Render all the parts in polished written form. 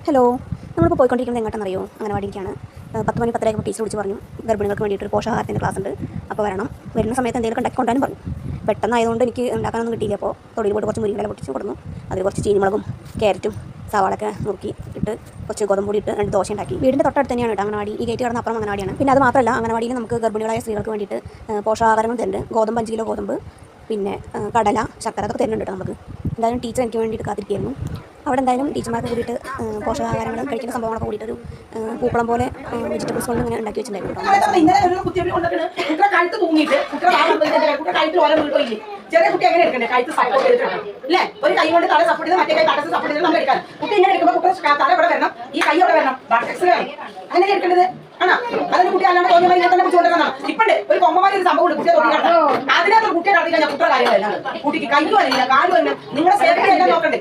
Hello, നമ്മളിപ്പോൾ പോയിക്കൊണ്ടിരിക്കുന്നത് എങ്ങോട്ടാണെന്നറിയോ? അംഗനവാടിക്കാണ്. 10 മണി 10:30 teacher വിളിച്ച് പറഞ്ഞു ഗർഭിണികൾക്ക് വേണ്ടിയിട്ടൊരു പോഷകാഹാരത്തിൻ്റെ ക്ലാസ് ഉണ്ട്, അപ്പോൾ വരണം. വരുന്ന സമയത്ത് എന്തെങ്കിലും ഉണ്ടാക്കി കൊണ്ടുവരാനും പറഞ്ഞു. പെട്ടെന്നായതുകൊണ്ട് എനിക്ക് ഉണ്ടാക്കാനൊന്നും കിട്ടിയില്ല. അപ്പോൾ തൊടിയിൽ പോയിട്ട് കുറച്ച് മുരിങ്ങയില പൊട്ടിച്ച് കൊടുന്നു. അതിൽ കുറച്ച് ചീനിമുളകും ക്യാരറ്റും സവാളൊക്കെ നുറുക്കി ഇട്ട് കുറച്ച് ഗോതമ്പൊടി ഇട്ട് 2 ദോശ ഉണ്ടാക്കി. വീടിൻ്റെ തൊട്ടടുത്ത് തന്നെയാണ് കേട്ടോ അംഗനവാടി. ഈ ഗേറ്റ് കടന്ന അപ്പുറം അംഗനവാടിയാണ്. പിന്നെ അത് മാത്രമല്ല, അംഗനവാടിയിൽ നമുക്ക് ഗർഭിണികളായ സ്ത്രീകൾക്ക് വേണ്ടിയിട്ട് പോഷകാഹാരങ്ങൾ തരുന്നുണ്ട്. ഗോതമ്പ് 5 കിലോ ഗോതമ്പ്, പിന്നെ കടല, ശർക്കര അതൊക്കെ തരുന്നുണ്ട് കേട്ടോ നമുക്ക്. എന്തായാലും ടീച്ചർ എനിക്ക് വേണ്ടിയിട്ട് കാത്തിരിക്കുകയായിരുന്നു. അവിടെ എന്തായാലും ടീച്ചർമാർക്ക് കൂടിയിട്ട് പോഷകാഹാരങ്ങൾ കഴിക്കുന്ന സംഭവങ്ങളൊക്കെ കൂടിയിട്ടൊരു പൂക്കളം പോലെ വെജിറ്റബിൾസ് കൊണ്ട് ഇങ്ങനെ ഉണ്ടാക്കി വെച്ചിട്ടുണ്ടായിരുന്നു. ചെറിയ കുട്ടി എങ്ങനെ എടുക്കണ്ടേ? കഴുത്ത് സപ്പോർട്ട് ചെയ്തിട്ടുണ്ട് അല്ലേ? ഒരു കൈ കൊണ്ട് തല സപ്പോർട്ട് ചെയ്ത് മറ്റേ കൈ തടസ്സം സപ്പോർട്ട് ചെയ്ത് നമ്മൾ എടുക്കാം. കുട്ടി ഇങ്ങനെ എടുക്കുമ്പോൾ കുട്ടി തല ഇവിടെ വരണം, ഈ കൈ ഇവിടെ വരണം, അങ്ങനെ എടുക്കേണ്ടത് ആണോ? അതിന് കുട്ടി അല്ലാണ്ട് തോന്നിയ മതി തന്നെ പിടിച്ചുകൊണ്ടിരുന്നതാണ്. ഇപ്പണ്ട് ഒരു കൊമ്പമാരി ഒരു സംഭവം കുട്ടിയെ തൊട്ടി കിടക്കാം. അതിനകത്ത് കുട്ടിയെ കടത്തി ഞാൻ കുട്ടിയുടെ കാര്യമല്ല. കുട്ടിക്ക് കൈ വരില്ല, കാല് വരണം, നിങ്ങളുടെ സേഫ്റ്റി എല്ലാം നോക്കണ്ടേ?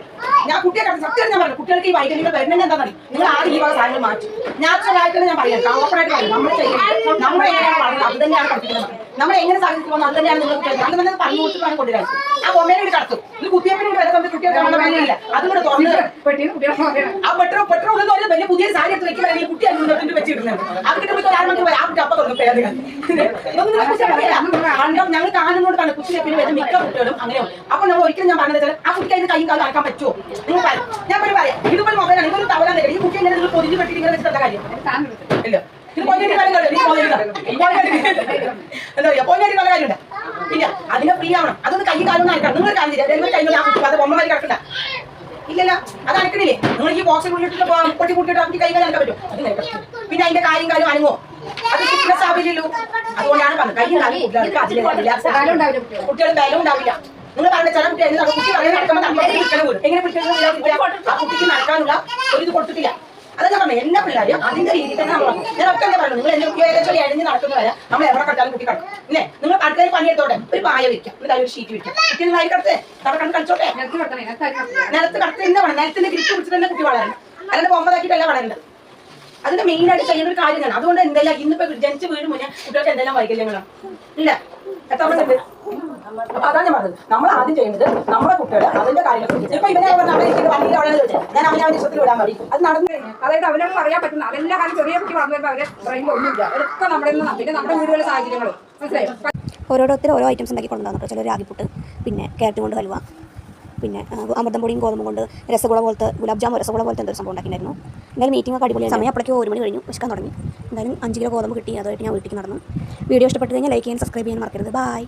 ഞാൻ കുട്ടിയെ കടത്തി സത്യം ഞാൻ പറഞ്ഞു, കുട്ടികൾക്ക് ഈ വൈകല്യങ്ങൾ വരുന്നത് എന്താ പറയുക? നിങ്ങൾ ആദ്യം ഈ വക സാധനങ്ങൾ മാറ്റി നാച്ചുറൽ ആയിട്ട് ഞാൻ പറയാം, ഓപ്പണായിട്ട് പറയും. നമ്മൾ ചെയ്യുന്നത് നമ്മൾ എങ്ങനെയാണ് പറയുന്നത് അത് തന്നെയാണ് പഠിപ്പിക്കുന്നത്. നമ്മൾ എങ്ങനെ സാധിച്ചു പോകുന്നത് അത് തന്നെയാണ് നിങ്ങൾ കുട്ടികൾ അത് തന്നെ പറഞ്ഞു കൊടുത്തിട്ടാണ് കൊണ്ടുവരാൻ. ആ ബൊമ്മേനെ കടത്തും ഇത് കുത്തിയപ്പിന് വരെ സമയത്ത് കുട്ടികൾക്ക് നമ്മുടെ വേലയില്ല. അതുകൊണ്ട് തുറന്ന് ആ പെട്രോൾ എന്ന് പറഞ്ഞാൽ വലിയ പുതിയ സാരി എടുത്ത് വെക്കാൻ കുട്ടി അതിന് വെച്ചിരുന്നത്. അത് കിട്ടുമ്പോൾ ആ കുട്ടി അപ്പം തുറന്നു പേരുകൾ ഞങ്ങൾ കാണുന്നോട് കാണും. കുത്തിയപ്പിന് വരുന്ന മിക്ക കുട്ടികളും അങ്ങനെയാണ്. അപ്പൊ നമ്മൾ ഒരിക്കലും ഞാൻ പറഞ്ഞത് ആ കുട്ടി അതിന് കൈയും കാലം നടക്കാൻ പറ്റുമോ? നിങ്ങൾ പറയാം, ഞാൻ പറയാം ഇതുപോലെ മൊബൈലാണ് ഇതൊരു തവലാണ്. ഈ കുട്ടി എങ്ങനെ നിങ്ങൾ പൊതിഞ്ഞ് പെട്ടി ഇങ്ങനെ വെച്ചിട്ടുള്ള കാര്യം ഇല്ല. ഇത് പൊന്നേരി കാര്യം എന്താ പറയാ, പൊന്നേരി പല കാര്യമുണ്ട്. ഇല്ല, അതിനെ ഫ്രീ ആവണം. അതൊന്ന് കൈ കാലം നടക്കണം. നിങ്ങൾ കാര്യം കഴിഞ്ഞാൽ ആ കുട്ടി അത് ബൊമ്മമാരി കിടക്കണ്ട. ഇല്ലല്ല, അത് അനക്കണില്ലേ? നിങ്ങൾ ഈ ബോക്സിൽ കൂട്ടിട്ട് പൊട്ടി കൂട്ടിട്ട് നമുക്ക് കൈ കാലം നടക്കാൻ പറ്റും? പിന്നെ അതിന്റെ കാര്യം അനങ്ങോ? അത് ഫിറ്റ്നസ് ആവില്ലല്ലോ. അതുകൊണ്ടാണ് പറഞ്ഞത് കൈ കാലം കുട്ടികൾക്ക് അതിന് കുട്ടികൾ ബലം ഉണ്ടാവില്ല. നിങ്ങൾ പറഞ്ഞ ചില കുട്ടി കുട്ടി പറയാൻ നടക്കുമ്പോൾ എങ്ങനെ പിടിക്കുന്നത് ആ കുട്ടിക്ക് നടക്കാനുള്ള ഒരു ഇത് കൊടുത്തിട്ടില്ല. അതൊക്കെ പറഞ്ഞു എല്ലാ പിള്ളേരും അതിന്റെ രീതിയിൽ തന്നെ നമ്മൾ ഞാൻ ഒറ്റ എന്താ പറഞ്ഞു, നിങ്ങൾ എന്നെ എഴഞ്ഞ് നടക്കുന്നവരെ നമ്മൾ എവിടെ കട്ടാലും കുട്ടി കിടക്കും. ഇല്ലേ, നിങ്ങൾ അടുക്കളയിൽ പണിയെടുത്തോട്ടെ, ഒരു പായ വയ്ക്കാം, എന്നിട്ട് ഒരു ഷീറ്റ് വയ്ക്കാം, കുട്ടി വായി കിടത്തേ അവിടെ കണ്ട് കളിച്ചോട്ടെ. നിലത്ത് കടത്ത് തന്നെ വേണം, നിലത്തിന്റെ ഗ്രിപ്പ് പിടിച്ചിട്ട് തന്നെ കുട്ടി വളരണം, അല്ലാണ്ട് ബൊമ്മതാക്കിയിട്ടല്ല വളരേണ്ടത്. അതിന്റെ മെയിൻ ആയിട്ട് ചെയ്യുന്ന ഒരു കാര്യമാണ്. അതുകൊണ്ട് എന്തെല്ലാം ഇന്നിപ്പോ ജനിച്ച് വീട് മുന്നേ കുട്ടികൾക്ക് എന്തെല്ലാം വൈകല്യങ്ങളാണ് ഇല്ല എത്ര ഉണ്ട്. അപ്പൊ അതാണ് ഞാൻ പറഞ്ഞത്, നമ്മൾ ആദ്യം ചെയ്യുന്നത് നമ്മുടെ കുട്ടികളെ അതിന്റെ കാര്യങ്ങൾ. ഇപ്പൊ ഇവനെ വണ്ടിയിൽ അവിടെ ചോദിച്ചാൽ ഞാൻ അവനെ ഇഷ്ടത്തിൽ വിടാൻ മതി, അത് നടന്നു കഴിഞ്ഞാൽ അതായത് അവനൊന്നും അറിയാൻ പറ്റുന്ന അതെല്ലാം കാര്യം ചെറിയ കുട്ടി വളർന്നു വരുമ്പോൾ അവരെ ബ്രെയിനിൽ ഒന്നുമില്ല. അതൊക്കെ നമ്മുടെ പിന്നെ നമ്മുടെ വീടുകളിലെ സാഹചര്യങ്ങൾ മനസ്സിലായി. ഓരോരുത്തർ ഓരോ ഐറ്റംസ് ഉണ്ടാക്കി കൊണ്ടുവന്നു. ചില രാഗിപ്പുട്ട്, പിന്നെ ക്യാരറ്റ് കൊണ്ട് ഹൽവ, പിന്നെ അമൃതം പൊടിയും ഗോതമ്പ് കൊണ്ട് രസഗുള പോലത്തെ ഗുലാബ് ജാമുൻ രസഗുള പോലത്തെ എന്തൊരു സംഭവം ഉണ്ടാക്കിയിട്ടുണ്ടായിരുന്നു. എന്തായാലും മീറ്റിംഗ് ഒക്കെ അടിപൊളിയായി. സമയം അപ്പോഴേക്കും 1 മണി കഴിഞ്ഞു, വിശക്കാൻ തുടങ്ങി. എന്തായാലും 5 കിലോ ഗോതമ്പ് കിട്ടി, അതുമായിട്ട് ഞാൻ വീട്ടിലേക്ക് നടന്നു. വീഡിയോ ഇഷ്ടപ്പെട്ട് കഴിഞ്ഞാൽ ലൈക്ക് ചെയ്യാൻ സബ്സ്ക്രൈബ് ചെയ്യാൻ മറക്കരുത്. ബൈ.